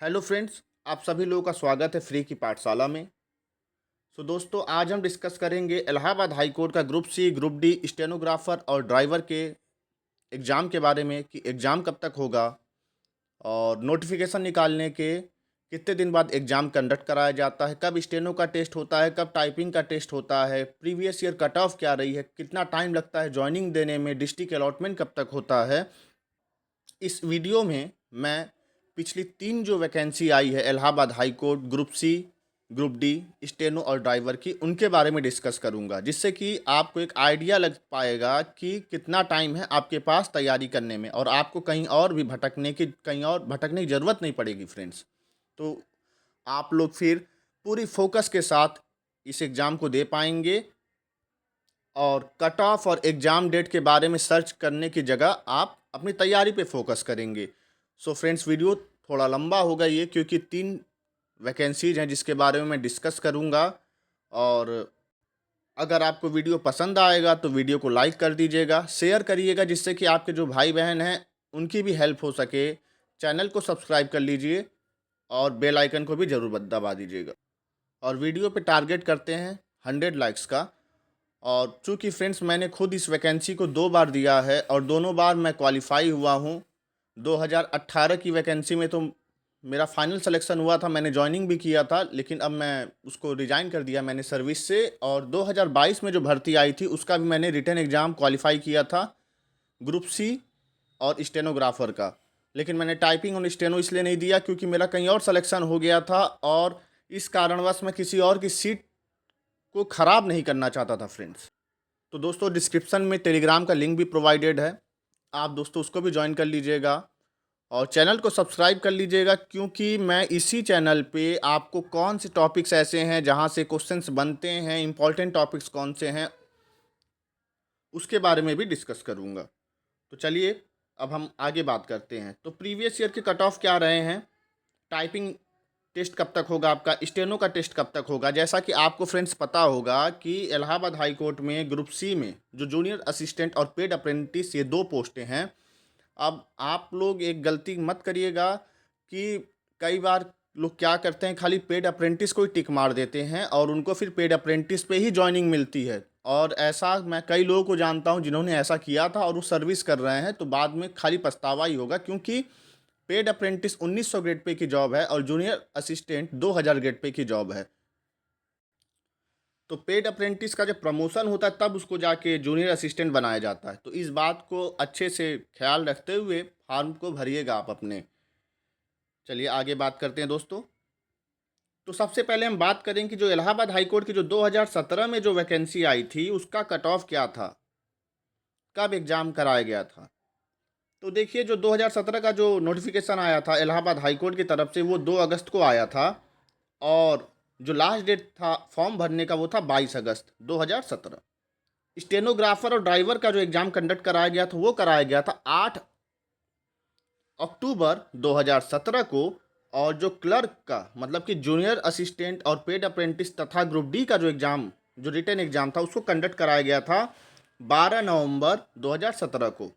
Hello friends, आप सभी लोगों का स्वागत है फ्री की पाठशाला में। दोस्तों, आज हम डिस्कस करेंगे इलाहाबाद हाई कोर्ट का group C, group D, stenographer और ड्राइवर के एग्ज़ाम के बारे में कि एग्ज़ाम कब तक होगा और नोटिफिकेशन निकालने के कितने दिन बाद एग्ज़ाम कंडक्ट कराया जाता है, कब स्टेनो का टेस्ट होता है, कब टाइपिंग का टेस्ट होता है, प्रीवियस ईयर कट ऑफ क्या रही है, कितना टाइम लगता है ज्वाइनिंग देने में, डिस्ट्रिक्ट अलॉटमेंट कब तक होता है। इस वीडियो में मैं पिछली 3 जो वैकेंसी आई है Allahabad high court group C, group D, steno और ड्राइवर की, उनके बारे में डिस्कस करूंगा, जिससे कि आपको एक आइडिया लग पाएगा कि कितना टाइम है आपके पास तैयारी करने में और आपको कहीं और भटकने की ज़रूरत नहीं पड़ेगी फ्रेंड्स। तो आप लोग फिर पूरी फोकस के साथ इस एग्ज़ाम को दे पाएंगे और कट ऑफ और एग्ज़ाम डेट के बारे में सर्च करने की जगह आप अपनी तैयारी पे फोकस करेंगे। फ्रेंड्स, वीडियो थोड़ा लंबा होगा ये, क्योंकि 3 वैकेंसीज़ हैं जिसके बारे में मैं डिस्कस करूँगा। और अगर आपको वीडियो पसंद आएगा तो वीडियो को लाइक कर दीजिएगा, शेयर करिएगा, जिससे कि आपके जो भाई बहन हैं उनकी भी हेल्प हो सके। चैनल को सब्सक्राइब कर लीजिए और बेल आइकन को भी ज़रूर दबा दीजिएगा। और वीडियो पे टारगेट करते हैं 100 लाइक्स का। और चूँकि फ्रेंड्स, मैंने खुद इस वैकेंसी को 2 बार दिया है और दोनों बार मैं क्वालिफ़ाई हुआ हूँ। 2018 की वैकेंसी में तो मेरा फाइनल सिलेक्शन हुआ था, मैंने जॉइनिंग भी किया था, लेकिन अब मैं उसको रिज़ाइन कर दिया मैंने सर्विस से। और 2022 में जो भर्ती आई थी उसका भी मैंने रिटन एग्ज़ाम क्वालिफ़ाई किया था, ग्रुप सी और स्टेनोग्राफ़र का। लेकिन मैंने टाइपिंग और स्टेनो इसलिए नहीं दिया क्योंकि मेरा कहीं और सिलेक्शन हो गया था, और इस कारणवश मैं किसी और की सीट को ख़राब नहीं करना चाहता था फ्रेंड्स। तो दोस्तों, डिस्क्रिप्शन में टेलीग्राम का लिंक भी प्रोवाइडेड है, आप दोस्तों उसको भी ज्वाइन कर लीजिएगा और चैनल को सब्सक्राइब कर लीजिएगा, क्योंकि मैं इसी चैनल पे आपको कौन से टॉपिक्स ऐसे हैं जहां से क्वेश्चंस बनते हैं, इंपॉर्टेंट टॉपिक्स कौन से हैं, उसके बारे में भी डिस्कस करूंगा। तो चलिए अब हम आगे बात करते हैं। तो प्रीवियस ईयर के कट ऑफ क्या रहे हैं, टाइपिंग टेस्ट कब तक होगा आपका, स्टेनो का टेस्ट कब तक होगा। जैसा कि आपको फ्रेंड्स पता होगा कि इलाहाबाद हाई कोर्ट में ग्रुप सी में जो जूनियर असिस्टेंट और पेड अप्रेंटिस, ये 2 पोस्टें हैं। अब आप लोग एक गलती मत करिएगा कि कई बार लोग क्या करते हैं, खाली पेड अप्रेंटिस को ही टिक मार देते हैं और उनको फिर पेड अप्रेंटिस पे ही जॉइनिंग मिलती है। और ऐसा मैं कई लोगों को जानता हूं जिन्होंने ऐसा किया था और वो सर्विस कर रहे हैं, तो बाद में खाली पछतावा ही होगा, क्योंकि पेड अप्रेंटिस 1900 ग्रेड पे की जॉब है और जूनियर असिस्टेंट 2000 ग्रेड पे की जॉब है। तो पेड अप्रेंटिस का जब प्रमोशन होता है तब उसको जाके जूनियर असिस्टेंट बनाया जाता है। तो इस बात को अच्छे से ख्याल रखते हुए फॉर्म को भरिएगा आप अपने। चलिए आगे बात करते हैं दोस्तों। तो सबसे पहले हम बात करें कि जो इलाहाबाद हाई कोर्ट की जो 2017 में जो वैकेंसी आई थी उसका कट ऑफ क्या था, कब एग्ज़ाम कराया गया था। तो देखिए, जो 2017 का जो नोटिफिकेशन आया था इलाहाबाद हाई कोर्ट की तरफ से, वो 2 अगस्त को आया था। और जो लास्ट डेट था फॉर्म भरने का वो था 22 अगस्त 2017। स्टेनोग्राफर और ड्राइवर का जो एग्ज़ाम कंडक्ट कराया गया था वो कराया गया था 8 अक्टूबर 2017 को। और जो क्लर्क का मतलब कि जूनियर असिस्टेंट और पेड अप्रेंटिस तथा ग्रुप डी का जो एग्ज़ाम, जो रिटन एग्ज़ाम था, उसको कंडक्ट कराया गया था 12 नवंबर 2017 को।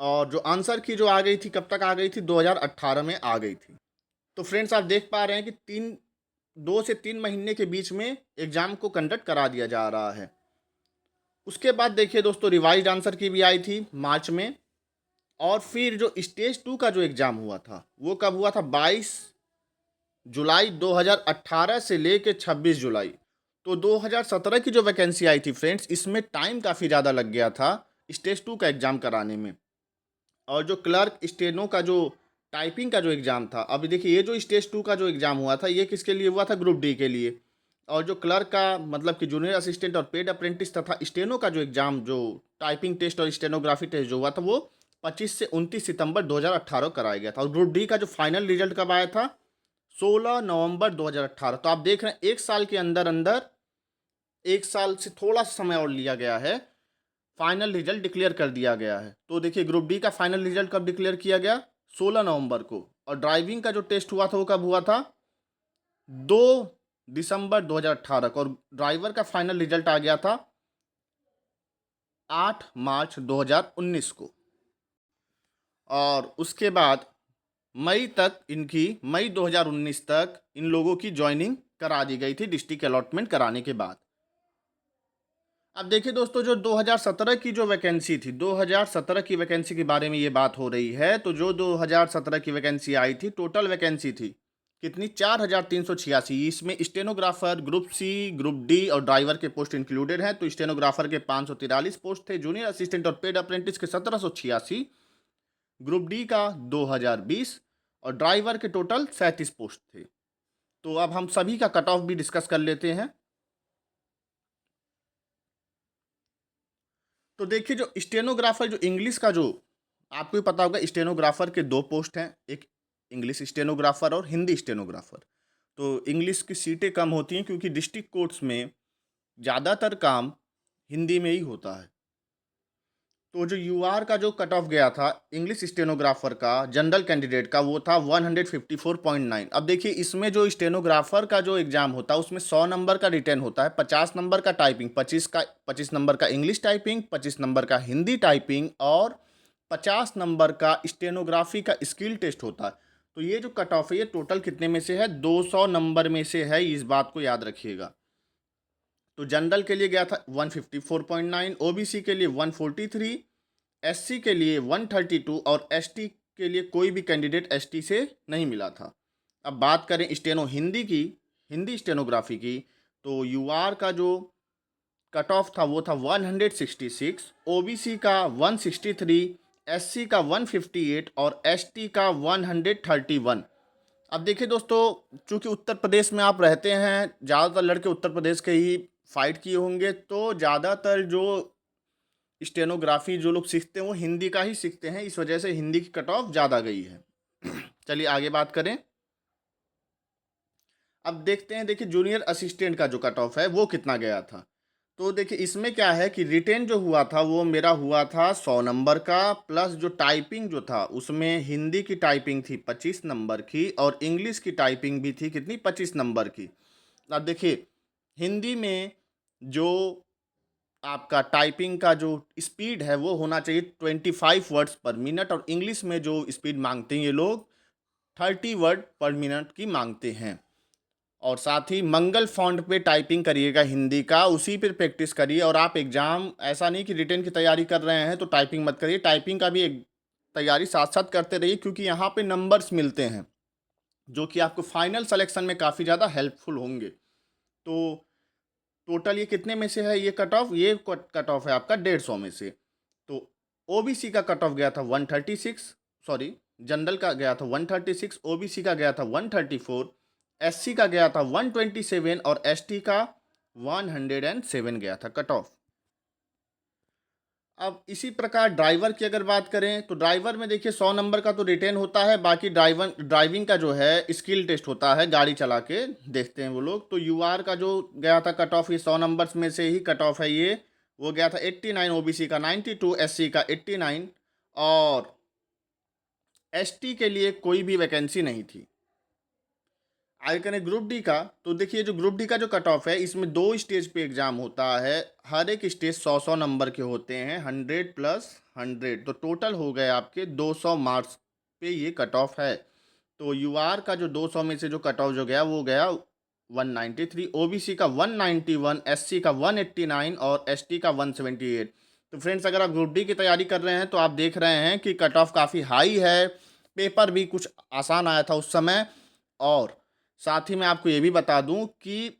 और जो आंसर की जो आ गई थी, कब तक आ गई थी, 2018 में आ गई थी। तो फ्रेंड्स, आप देख पा रहे हैं कि 2 से 3 महीने के बीच में एग्ज़ाम को कंडक्ट करा दिया जा रहा है। उसके बाद देखिए दोस्तों, रिवाइज्ड आंसर की भी आई थी मार्च में। और फिर जो स्टेज 2 का जो एग्ज़ाम हुआ था वो कब हुआ था, 22 जुलाई 2018 से लेके 26 जुलाई। तो 2017 की जो वैकेंसी आई थी फ्रेंड्स, इसमें टाइम काफ़ी ज़्यादा लग गया था स्टेज 2 का एग्ज़ाम कराने में। और जो क्लर्क स्टेनो का जो टाइपिंग का जो एग्ज़ाम था, अभी देखिए ये जो स्टेज 2 का जो एग्ज़ाम हुआ था ये किसके लिए हुआ था, ग्रुप डी के लिए। और जो क्लर्क का मतलब कि जूनियर असिस्टेंट और पेड अप्रेंटिस तथा स्टेनो का जो एग्ज़ाम, जो टाइपिंग टेस्ट और स्टेनोग्राफी टेस्ट जो हुआ था, वो 25 से 29 सितंबर 2018 कराया गया था। और ग्रुप डी का जो फाइनल रिजल्ट कब आया था, 16 नवंबर 2018। तो आप देख रहे हैं 1 साल के अंदर अंदर, 1 साल से थोड़ा सा समय और लिया गया है, फाइनल रिजल्ट डिक्लेयर कर दिया गया है। तो देखिए, ग्रुप डी का फाइनल रिजल्ट कब डिक्लेयर किया गया, 16 नवंबर को। और ड्राइविंग का जो टेस्ट हुआ था वो कब हुआ था, 2 दिसंबर 2018 को। और ड्राइवर का फाइनल रिजल्ट आ गया था 8 मार्च 2019 को। और उसके बाद मई 2019 तक इन लोगों की ज्वाइनिंग करा दी गई थी डिस्ट्रिक्ट अलॉटमेंट कराने के बाद। अब देखिए दोस्तों, जो 2017 की जो वैकेंसी थी, 2017 की वैकेंसी के बारे में ये बात हो रही है। तो जो 2017 की वैकेंसी आई थी, टोटल वैकेंसी थी कितनी? 4386। इसमें stenographer, group C, group D और ड्राइवर के पोस्ट इंक्लूडेड हैं। तो स्टेनोग्राफर के 543 पोस्ट थे, जूनियर असिस्टेंट और पेड अप्रेंटिस के 1786, ग्रुप डी का 2020 और ड्राइवर के टोटल 37 पोस्ट थे। तो अब हम सभी का कट ऑफ भी डिस्कस कर लेते हैं। तो देखिए, जो स्टेनोग्राफर, जो इंग्लिश का, जो आपको भी पता होगा, स्टेनोग्राफर के दो पोस्ट हैं, एक इंग्लिश स्टेनोग्राफर और हिंदी स्टेनोग्राफर। तो इंग्लिश की सीटें कम होती हैं क्योंकि डिस्ट्रिक्ट कोर्ट्स में ज़्यादातर काम हिंदी में ही होता है। तो जो यूआर का जो कट ऑफ गया था इंग्लिश स्टेनोग्राफर का, जनरल कैंडिडेट का, वो था 154.9। अब देखिए, इसमें जो स्टेनोग्राफर का जो एग्ज़ाम होता है उसमें 100 नंबर का रिटर्न होता है, 50 नंबर का टाइपिंग, 25 नंबर का इंग्लिश टाइपिंग, 25 नंबर का हिंदी टाइपिंग और 50 नंबर का स्टेनोग्राफी का स्किल टेस्ट होता है। तो ये जो कट ऑफ है ये टोटल कितने में से है? 200 नंबर में से है, इस बात को याद रखिएगा। तो जनरल के लिए गया था 154.9, ओबीसी के लिए 143, एससी के लिए 132 और एसटी के लिए कोई भी कैंडिडेट एसटी से नहीं मिला था। अब बात करें स्टेनो हिंदी की, हिंदी स्टेनोग्राफी की, तो यूआर का जो कट ऑफ था वो था 166, ओबीसी का 163, एससी का 158 और एसटी का 131। अब देखिए दोस्तों, चूंकि उत्तर प्रदेश में आप रहते हैं, ज़्यादातर लड़के उत्तर प्रदेश के ही फाइट किए होंगे, तो ज़्यादातर जो स्टेनोग्राफी जो लोग सीखते हैं वो हिंदी का ही सीखते हैं, इस वजह से हिंदी की कट ऑफ ज़्यादा गई है। चलिए आगे बात करें। अब देखते हैं, देखिए जूनियर असिस्टेंट का जो कट ऑफ है वो कितना गया था। तो देखिए इसमें क्या है कि रिटेन जो हुआ था वो मेरा हुआ था 100 नंबर का, प्लस जो टाइपिंग जो था उसमें हिंदी की टाइपिंग थी 25 नंबर की और इंग्लिश की टाइपिंग भी थी कितनी? 25 नंबर की। अब देखिए, हिंदी में जो आपका टाइपिंग का जो स्पीड है वो होना चाहिए 25 वर्ड्स पर मिनट और इंग्लिश में जो स्पीड मांगते हैं ये लोग 30 वर्ड पर मिनट की मांगते हैं। और साथ ही मंगल फॉन्ट पे टाइपिंग करिएगा हिंदी का, उसी पर प्रैक्टिस करिए। और आप एग्ज़ाम, ऐसा नहीं कि रिटेन की तैयारी कर रहे हैं तो टाइपिंग मत करिए, टाइपिंग का भी एक तैयारी साथ साथ करते रहिए, क्योंकि यहाँ पे नंबर्स मिलते हैं जो कि आपको फाइनल सिलेक्शन में काफ़ी ज़्यादा हेल्पफुल होंगे। तो टोटल ये कितने में से है ये कट ऑफ? ये कट ऑफ है आपका 150 में से। तो ओबीसी का कट ऑफ गया था 136, सॉरी, जनरल का गया था 136, ओबीसी का गया था 134, एससी का गया था 127 और एसटी का 107 गया था कट ऑफ। अब इसी प्रकार ड्राइवर की अगर बात करें तो ड्राइवर में देखिए 100 नंबर का तो रिटेन होता है, बाकी ड्राइविंग का जो है स्किल टेस्ट होता है, गाड़ी चला के देखते हैं वो लोग। तो यूआर का जो गया था कट ऑफ, ये 100 नंबर्स में से ही कट ऑफ है ये, वो गया था 89, ओबीसी का 92, एससी का 89 और एसटी के लिए कोई भी वैकेंसी नहीं थी। आगे करें ग्रुप डी का, तो देखिए जो ग्रुप डी का जो कट ऑफ है इसमें 2 स्टेज पे एग्ज़ाम होता है, हर एक स्टेज 100 नंबर के होते हैं, 100 प्लस 100, तो टोटल हो गए आपके 200 मार्क्स पे ये कट ऑफ है। तो यूआर का जो 200 में से जो कट ऑफ जो गया वो गया 193, ओबीसी का 191, एससी का 189 और एसटी का 178। तो फ्रेंड्स, अगर आप ग्रुप डी की तैयारी कर रहे हैं तो आप देख रहे हैं कि कट ऑफ काफ़ी हाई है, पेपर भी कुछ आसान आया था उस समय। और साथ ही मैं आपको ये भी बता दूं कि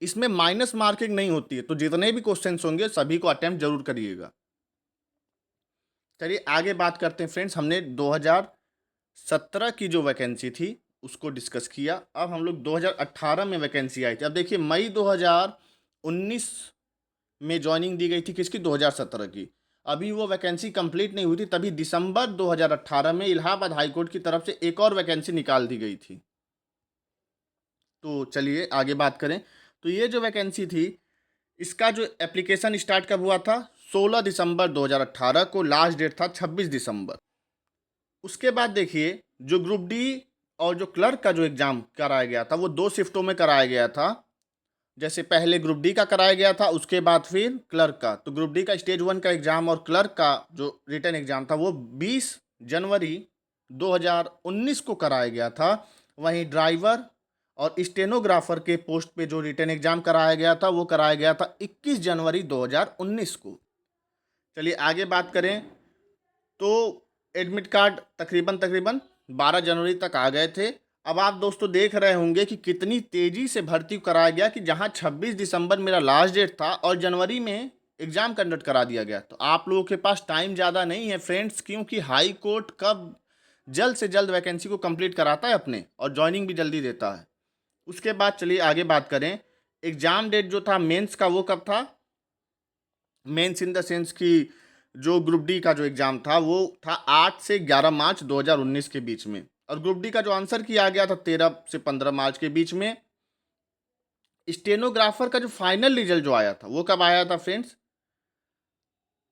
इसमें माइनस मार्किंग नहीं होती है, तो जितने भी क्वेश्चंस होंगे सभी को अटेम्प्ट जरूर करिएगा। चलिए आगे बात करते हैं फ्रेंड्स, हमने 2017 की जो वैकेंसी थी उसको डिस्कस किया। अब हम लोग 2018 में वैकेंसी आई थी। अब देखिए मई 2019 में ज्वाइनिंग दी गई थी किसकी? 2017 की। अभी वो वैकेंसी कंप्लीट नहीं हुई थी, तभी दिसंबर 2018 में इलाहाबाद हाईकोर्ट की तरफ से एक और वैकेंसी निकाल दी गई थी। तो चलिए आगे बात करें। तो ये जो वैकेंसी थी इसका जो एप्लीकेशन स्टार्ट कब हुआ था? 16 दिसंबर 2018 को, लास्ट डेट था 26 दिसंबर। उसके बाद देखिए जो ग्रुप डी और जो क्लर्क का जो एग्ज़ाम कराया गया था वो 2 शिफ्टों में कराया गया था। जैसे पहले ग्रुप डी का कराया गया था, उसके बाद फिर क्लर्क का। तो ग्रुप डी का स्टेज 1 का एग्ज़ाम और क्लर्क का जो रिटन एग्ज़ाम था वो 20 जनवरी 2019 को कराया गया था। वहीं ड्राइवर और स्टेनोग्राफर के पोस्ट पे जो रिटन एग्ज़ाम कराया गया था वो कराया गया था 21 जनवरी 2019 को। चलिए आगे बात करें तो एडमिट कार्ड तकरीबन तकरीबन 12 जनवरी तक आ गए थे। अब आप दोस्तों देख रहे होंगे कि कितनी तेज़ी से भर्ती कराया गया कि जहां 26 दिसंबर मेरा लास्ट डेट था और जनवरी में एग्ज़ाम कंडक्ट करा दिया गया। तो आप लोगों के पास टाइम ज़्यादा नहीं है फ्रेंड्स, क्योंकि हाई कोर्ट कब जल्द से जल्द वैकेंसी को कंप्लीट कराता है अपने, और ज्वाइनिंग भी जल्दी देता है। उसके बाद चलिए आगे बात करें। एग्ज़ाम डेट जो था मेंस का वो कब था? मेंस इन द सेंस कि जो ग्रुप डी का जो एग्ज़ाम था वो था 8 से 11 मार्च 2019 के बीच में, और ग्रुप डी का जो आंसर किया गया था 13 से 15 मार्च के बीच में। स्टेनोग्राफर का जो फाइनल रिजल्ट जो आया था वो कब आया था फ्रेंड्स?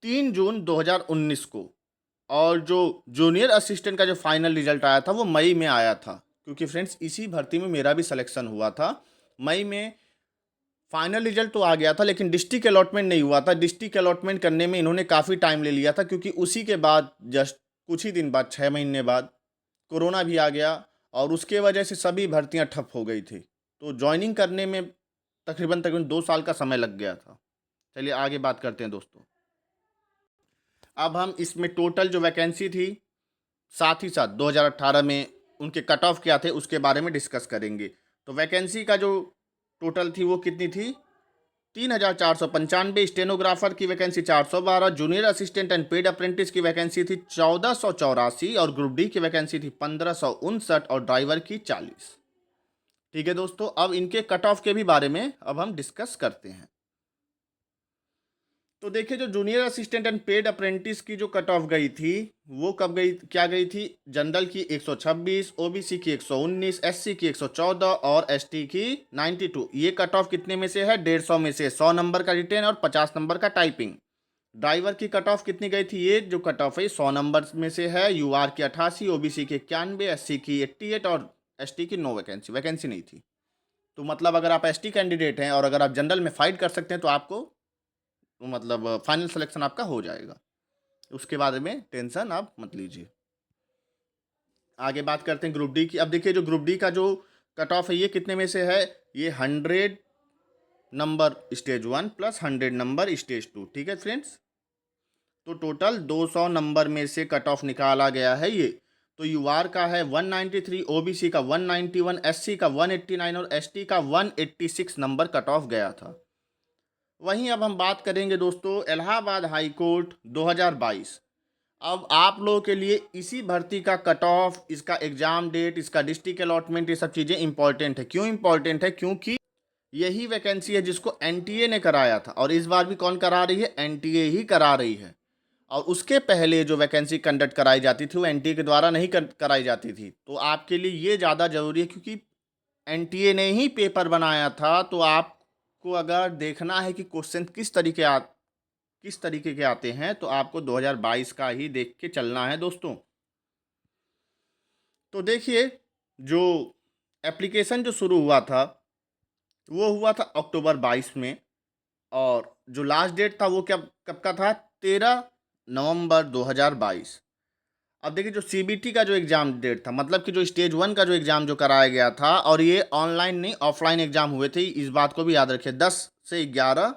3 जून 2019 को। और जो जूनियर असिस्टेंट का जो फाइनल रिजल्ट आया था वो मई में आया था, क्योंकि फ्रेंड्स इसी भर्ती में मेरा भी सिलेक्शन हुआ था। मई में फाइनल रिजल्ट तो आ गया था, लेकिन डिस्ट्रिक्ट अलॉटमेंट नहीं हुआ था। डिस्ट्रिक्ट अलॉटमेंट करने में इन्होंने काफ़ी टाइम ले लिया था, क्योंकि उसी के बाद जस्ट कुछ ही दिन बाद 6 महीने बाद कोरोना भी आ गया, और उसके वजह से सभी भर्तियां ठप हो गई थी। तो ज्वाइनिंग करने में तकरीबन तकरीबन 2 साल का समय लग गया था। चलिए आगे बात करते हैं दोस्तों। अब हम इसमें टोटल जो वैकेंसी थी, साथ ही साथ 2018 में उनके कट ऑफ क्या थे उसके बारे में डिस्कस करेंगे। तो वैकेंसी का जो टोटल थी वो कितनी थी? 3,495। स्टेनोग्राफर की vacancy 412, junior assistant and paid apprentice की वैकेंसी थी 1484, और ग्रुप डी की वैकेंसी थी 1559, और ड्राइवर की 40। ठीक है दोस्तों, अब इनके कट ऑफ के भी बारे में अब हम डिस्कस करते हैं। तो देखिए, जो junior assistant and paid apprentice की जो कट ऑफ गई थी वो कब गई, क्या गई थी? जनरल की 126, ओबीसी की 119, एससी की 114 और एसटी की 92। ये कट ऑफ कितने में से है? 150 में से 100 नंबर का रिटेन और 50 नंबर का टाइपिंग। ड्राइवर की कट ऑफ कितनी गई थी? ये जो कट ऑफ है 100 नंबर में से है। यूआर की 88, ओबीसी की 91, एससी की 88 और एसटी की 9 वैकेंसी नहीं थी। तो मतलब अगर आप एसटी कैंडिडेट हैं और अगर आप जनरल में फाइट कर सकते हैं तो आपको मतलब फाइनल सिलेक्शन आपका हो जाएगा। उसके बारे में टेंशन आप मत लीजिए। आगे बात करते हैं ग्रुप डी की। अब देखिए, जो ग्रुप डी का जो कट ऑफ है ये कितने में से है? ये 100 number stage 1 plus 100 number stage 2। ठीक है फ्रेंड्स, तो टोटल 200 नंबर में से कट ऑफ निकाला गया है ये। तो यूआर का है 193, ओबीसी का 191, एससी का 189 और एसटी का 186 नंबर कट ऑफ गया था। वहीं अब हम बात करेंगे दोस्तों इलाहाबाद हाई कोर्ट 2022। अब आप लोगों के लिए इसी भर्ती का कट ऑफ, इसका एग्ज़ाम डेट, इसका डिस्ट्रिक्ट अलॉटमेंट, ये सब चीज़ें इंपॉर्टेंट है। क्यों इंपॉर्टेंट है? क्योंकि यही वैकेंसी है जिसको एनटीए ने कराया था, और इस बार भी कौन करा रही है? एनटीए ही करा रही है। और उसके पहले जो वैकेंसी कंडक्ट कराई जाती थी वो एनटीए के द्वारा नहीं कराई जाती थी। तो आपके लिए ये ज़्यादा ज़रूरी है, क्योंकि एनटीए ने ही पेपर बनाया था। तो आपको अगर देखना है कि क्वेश्चन किस तरीके के आते हैं, तो आपको 2022 का ही देख के चलना है दोस्तों। तो देखिए, जो एप्लीकेशन जो शुरू हुआ था वो हुआ था अक्टूबर 22 में, और जो लास्ट डेट था वो कब कब का था? 13 नवंबर 2022। अब देखिए, जो सीबीटी का जो एग्ज़ाम डेट था, मतलब कि जो स्टेज 1 का जो एग्ज़ाम जो कराया गया था, और ये ऑनलाइन नहीं ऑफलाइन एग्ज़ाम हुए थे, इस बात को भी याद रखिए। 10 से 11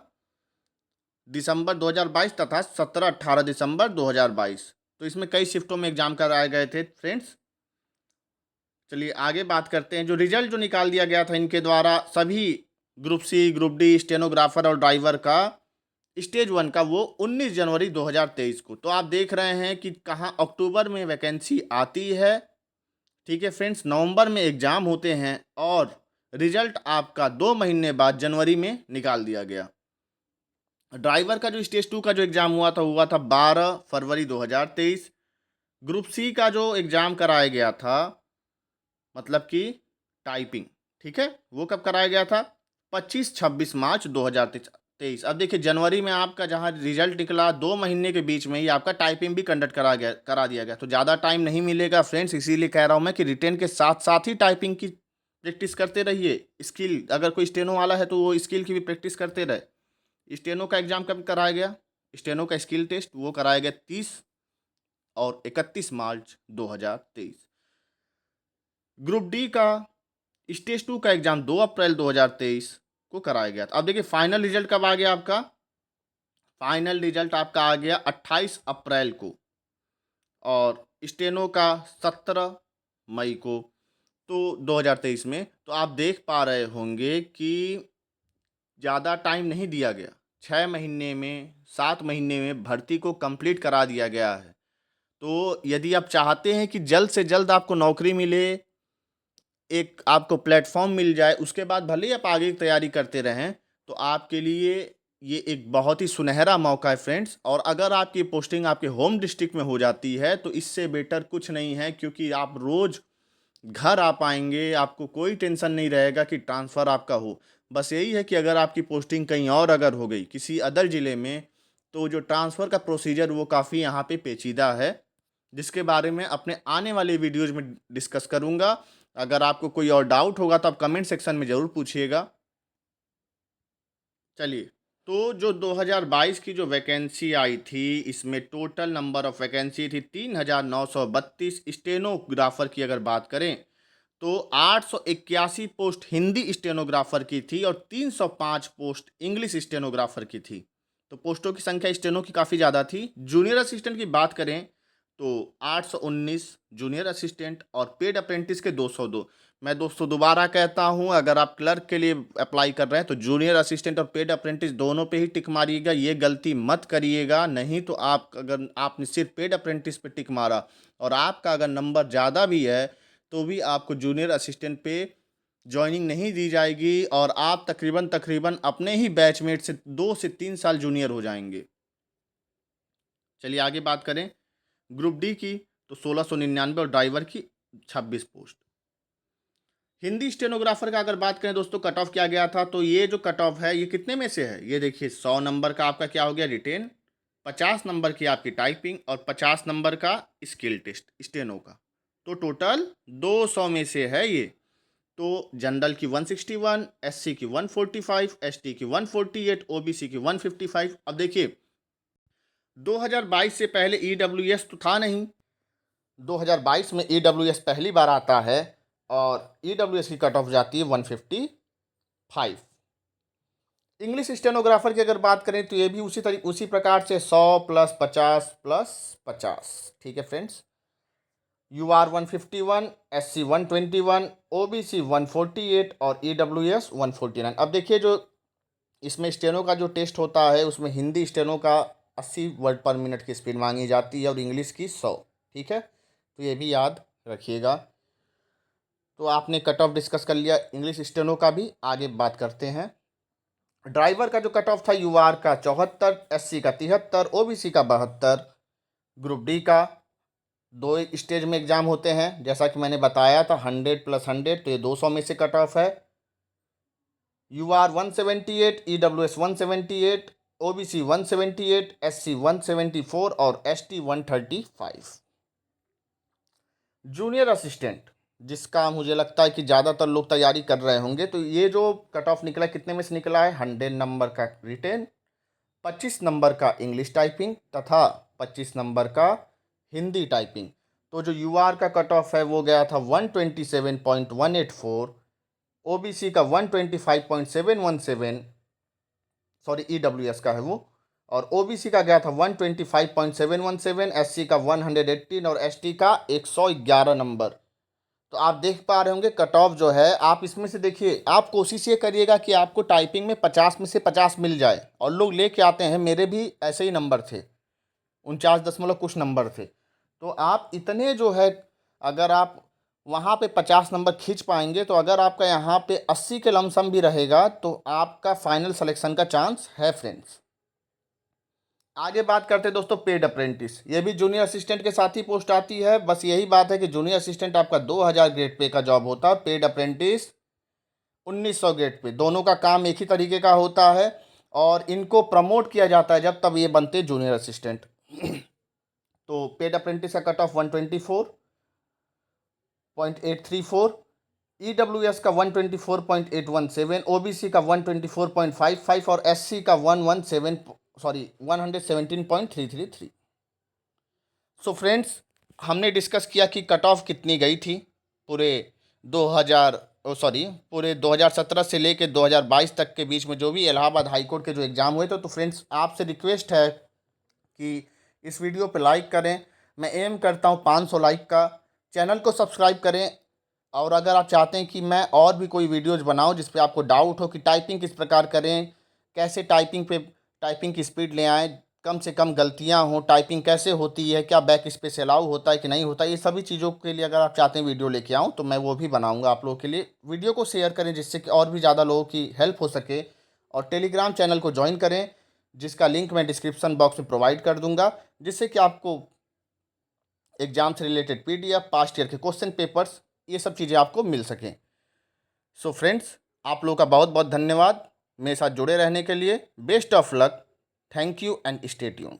दिसंबर 2022 तथा 17-18 दिसंबर 2022। तो इसमें कई शिफ्टों में एग्ज़ाम कराए गए थे फ्रेंड्स। चलिए आगे बात करते हैं। जो रिजल्ट जो निकाल दिया गया था इनके द्वारा सभी group C, group D, stenographer और ड्राइवर का, स्टेज 1 का, वो 19 जनवरी 2023 को। तो आप देख रहे हैं कि कहाँ अक्टूबर में वैकेंसी आती है। ठीक है फ्रेंड्स, नवंबर में एग्ज़ाम होते हैं, और रिजल्ट आपका 2 महीने बाद जनवरी में निकाल दिया गया। ड्राइवर का जो स्टेज 2 का जो एग्ज़ाम हुआ था 12 फरवरी 2023। ग्रुप सी का जो एग्ज़ाम कराया गया था, मतलब कि टाइपिंग, ठीक है, वो कब कराया गया था? 25-26 मार्च 2023। अब देखिए, जनवरी में आपका जहां रिजल्ट निकला 2 महीने के बीच में ही आपका टाइपिंग भी कंडक्ट करा दिया गया। तो ज़्यादा टाइम नहीं मिलेगा फ्रेंड्स, इसीलिए कह रहा हूं मैं कि रिटेन के साथ साथ ही टाइपिंग की प्रैक्टिस करते रहिए। स्किल, अगर कोई स्टेनो वाला है तो वो स्किल की भी प्रैक्टिस करते रहे। स्टेनो का एग्ज़ाम कब कराया गया? स्टेनो का स्किल टेस्ट वो कराया गया 30 और 31 मार्च 2023। ग्रुप डी का स्टेज 2 का एग्जाम 2 अप्रैल 2023 को कराया गया था। अब देखिए फाइनल रिजल्ट कब आ गया आपका, फाइनल रिजल्ट आपका आ गया 28 अप्रैल को और स्टेनो का 17 मई को, तो 2023 में। तो आप देख पा रहे होंगे कि ज़्यादा टाइम नहीं दिया गया, 6 महीने में 7 महीने में भर्ती को कंप्लीट करा दिया गया है। तो यदि आप चाहते हैं कि जल्द से जल्द आपको नौकरी मिले, एक आपको प्लेटफॉर्म मिल जाए, उसके बाद भले ही आप आगे की तैयारी करते रहें, तो आपके लिए ये एक बहुत ही सुनहरा मौका है फ्रेंड्स। और अगर आपकी पोस्टिंग आपके होम डिस्ट्रिक्ट में हो जाती है तो इससे बेटर कुछ नहीं है, क्योंकि आप रोज़ घर आ पाएंगे, आपको कोई टेंशन नहीं रहेगा कि ट्रांसफ़र आपका हो। बस यही है कि अगर आपकी पोस्टिंग कहीं और अगर हो गई किसी अदर ज़िले में, तो जो ट्रांसफ़र का प्रोसीजर वो काफ़ी यहाँ पे पेचीदा है, जिसके बारे में अपने आने वाले वीडियोज़ में डिस्कस करूँगा। अगर आपको कोई और डाउट होगा तो आप कमेंट सेक्शन में ज़रूर पूछिएगा। चलिए, तो जो 2022 की जो वैकेंसी आई थी, इसमें टोटल नंबर ऑफ़ वैकेंसी थी 3932। स्टेनोग्राफ़र की अगर बात करें तो 881 पोस्ट हिंदी स्टेनोग्राफ़र की थी और 305 पोस्ट इंग्लिश स्टेनोग्राफ़र की थी। तो पोस्टों की संख्या स्टेनो की काफ़ी ज़्यादा थी। जूनियर असिस्टेंट की बात करें तो 819 जूनियर असिस्टेंट और पेड अप्रेंटिस के 202। मैं दोस्तों दोबारा कहता हूं, अगर आप क्लर्क के लिए अप्लाई कर रहे हैं तो जूनियर असिस्टेंट और पेड अप्रेंटिस दोनों पे ही टिक मारिएगा, ये गलती मत करिएगा। नहीं तो आप, अगर आपने सिर्फ पेड अप्रेंटिस पे टिक मारा और आपका अगर नंबर ज़्यादा भी है तो भी आपको जूनियर असिस्टेंट पे जॉइनिंग नहीं दी जाएगी और आप तकरीबन तकरीबन अपने ही बैचमेट से 2 से 3 साल जूनियर हो जाएंगे। चलिए आगे बात करें ग्रुप डी की, तो 1699 और ड्राइवर की 26 पोस्ट। हिंदी स्टेनोग्राफर का अगर बात करें दोस्तों, कट ऑफ क्या गया था, तो ये जो कट ऑफ है ये कितने में से है, ये देखिए 100 नंबर का आपका क्या हो गया रिटेन, 50 नंबर की आपकी टाइपिंग और 50 नंबर का स्किल टेस्ट स्टेनो का, तो टोटल 200 में से है ये। तो जनरल की 161, एससी की 145, एसटी की 148, ओबीसी की 155। अब देखिए 2022 से पहले ईडब्ल्यूएस तो था नहीं, 2022 में ईडब्ल्यूएस पहली बार आता है और ईडब्ल्यूएस की कट ऑफ जाती है 155। इंग्लिश स्टेनोग्राफर की अगर बात करें तो ये भी उसी प्रकार से 100 प्लस 50 प्लस 50। ठीक है फ्रेंड्स, यूआर 151, एससी 121, ओबीसी 148 और ईडब्ल्यूएस 149। अब देखिए जो इसमें स्टेनो का जो टेस्ट होता है उसमें हिंदी स्टेनो का 80 वर्ड पर मिनट की स्पीड मांगी जाती है और इंग्लिश की 100। ठीक है, तो ये भी याद रखिएगा। तो आपने कट ऑफ डिस्कस कर लिया इंग्लिश स्टेनो का भी, आगे बात करते हैं। ड्राइवर का जो कट ऑफ था यूआर का 74, एससी का 73, ओबीसी का 72। ग्रुप डी का 2 स्टेज में एग्जाम होते हैं, जैसा कि मैंने बताया था 100 प्लस 100, तो ये 200 में से कट ऑफ है। यूआर 178, ईडब्ल्यूएस 178, ओबीसी 178, एससी 174 और एसटी 135। जूनियर असिस्टेंट, जिसका मुझे लगता है कि ज़्यादातर लोग तैयारी कर रहे होंगे, तो ये जो कट ऑफ निकला कितने में से निकला है, 100 नंबर का रिटेन, 25 नंबर का इंग्लिश टाइपिंग तथा 25 नंबर का हिंदी टाइपिंग। तो जो यूआर का कट ऑफ है वो गया था 127.184, ओबीसी का 125.717, सॉरी ईडब्ल्यूएस का है वो, और ओबीसी का गया था 125.717, एससी का 118 और एसटी का 111 नंबर। तो आप देख पा रहे होंगे कट ऑफ जो है, आप इसमें से देखिए, आप कोशिश ये करिएगा कि आपको टाइपिंग में 50 में से 50 मिल जाए, और लोग लेके आते हैं, मेरे भी ऐसे ही नंबर थे, 49 दशमलव कुछ नंबर थे। तो आप इतने जो है, अगर आप वहाँ पे 50 नंबर खींच पाएंगे, तो अगर आपका यहाँ पे 80 के लमसम भी रहेगा तो आपका फाइनल सिलेक्शन का चांस है फ्रेंड्स। आगे बात करते हैं दोस्तों पेड अप्रेंटिस, ये भी जूनियर असिस्टेंट के साथ ही पोस्ट आती है। बस यही बात है कि जूनियर असिस्टेंट आपका 2000 ग्रेड पे का जॉब होता है, पेड अप्रेंटिस 1900 ग्रेड पे। दोनों का काम एक ही तरीके का होता है और इनको प्रमोट किया जाता है जब तब ये बनते जूनियर असिस्टेंट। तो पेड अप्रेंटिस का कट ऑफ 124.834, ईडब्ल्यूएस का 124.817, ओबीसी का 124.55 और एससी का 117.333। सो फ्रेंड्स, हमने डिस्कस किया कि कट ऑफ कितनी गई थी पूरे 2017 से लेके 2022 तक के बीच में जो भी इलाहाबाद हाई कोर्ट के जो एग्ज़ाम हुए थे। तो फ्रेंड्स, आपसे रिक्वेस्ट है कि इस वीडियो पे लाइक करें। मैं एम करता हूँ 500 लाइक का। चैनल को सब्सक्राइब करें। और अगर आप चाहते हैं कि मैं और भी कोई वीडियोज़ बनाऊँ जिस पे आपको डाउट हो कि टाइपिंग किस प्रकार करें, कैसे टाइपिंग की स्पीड ले आएँ, कम से कम गलतियाँ हों, टाइपिंग कैसे होती है, क्या बैक स्पेस अलाउ होता है कि नहीं होता, ये सभी चीज़ों के लिए अगर आप चाहते हैं वीडियो लेके आऊँ तो मैं वो भी बनाऊँगा आप लोगों के लिए। वीडियो को शेयर करें जिससे कि और भी ज़्यादा लोगों की हेल्प हो सके, और टेलीग्राम चैनल को ज्वाइन करें जिसका लिंक मैं डिस्क्रिप्शन बॉक्स में प्रोवाइड कर दूंगा, जिससे कि आपको एग्जाम से रिलेटेड PDF, पास्ट ईयर के क्वेश्चन पेपर्स, ये सब चीज़ें आपको मिल सकें। सो फ्रेंड्स, आप लोगों का बहुत बहुत धन्यवाद मेरे साथ जुड़े रहने के लिए। Best of luck. Thank you and stay tuned.